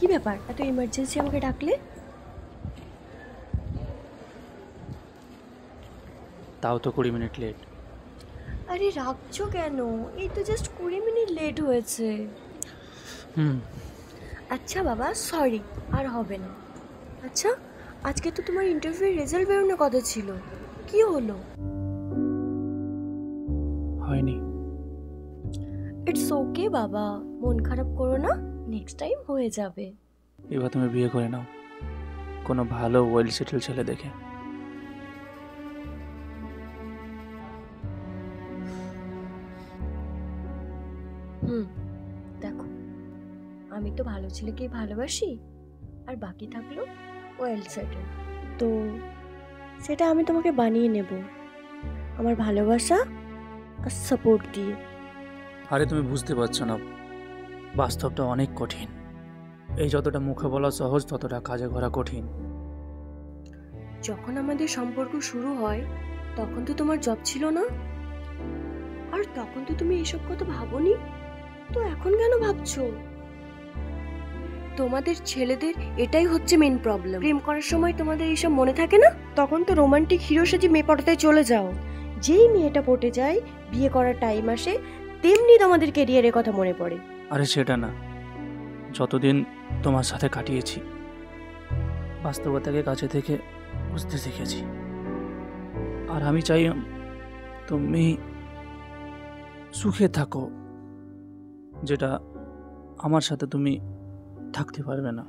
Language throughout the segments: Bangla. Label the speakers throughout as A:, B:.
A: কি ব্যাপার, এত ইমার্জেন্সি আমাকে ডাকলে?
B: তাও তো 20 মিনিট লেট।
A: আরে রাখছো কেন? এই তো জাস্ট 20 মিনিট লেট হয়েছে।
B: হুম।
A: আচ্ছা বাবা, সরি, আর হবে না। আচ্ছা, আজকে তো তোমার ইন্টারভিউয়ের রেজাল্ট বেরোনোর কথা ছিল, কি হলো?
B: হয়নি।
A: ইটস ওকে বাবা, মন খারাপ করো না, নেক্সট টাইম হয়ে যাবে।
B: এবার তুমি বিয়ে করে নাও, কোনো ভালো ওয়েল সেটেল ছেলে দেখে।
A: দেখো, আমি তো ভালো ছেলেকেই ভালোবাসি, আর বাকি থাকলো ওয়েল সেটেল, তো সেটা আমি তোমাকে বানিয়ে নেব আমার ভালোবাসা আর সাপোর্ট দিয়ে।
B: আরে তুমি বুঝতে পারছো না, বাস্তবটা অনেক কঠিন। এই যতটা মুখে বলা সহজ, ততটা কাজে করা কঠিন।
A: যখন আমাদের সম্পর্ক শুরু হয় তখন তো তোমার জব ছিল না, আর তখন তো তুমি এসব কথা ভাবোনি, তো এখন কেন ভাবছো? তোমাদের ছেলেদের এটাই হচ্ছে মেন প্রবলেম। প্রেম করার সময় তোমাদের এইসব মনে থাকে না, তখন তো রোমান্টিক হিরো সেজে মেয়ে পটাতে চলে যাও। যেই মেয়েটা পটে যায়, বিয়ে করার টাইম আসে, তেমনি তোমাদের কেরিয়ারের কথা মনে পড়ে।
B: আরে সেটা না, যতদিন তোমার সাথে কাটিয়েছি, বাস্তবতাকে কাছে থেকে বুঝতে শিখেছি। আর আমি চাই তুমি সুখে থাকো, যেটা আমার সাথে তুমি থাকতে পারবে না।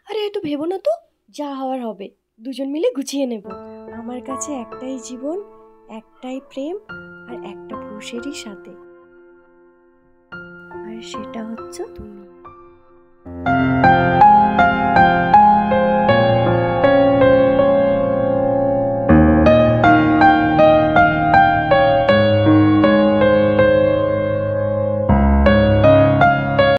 A: আরে এত ভেবো না তো, যা হওয়ার হবে, দুজন মিলে গুছিয়ে নেব। আমার কাছে একটাই জীবন, একটাই প্রেম, আর একটা পুরুষেরই সাথে, আর সেটা হচ্ছে তুমি।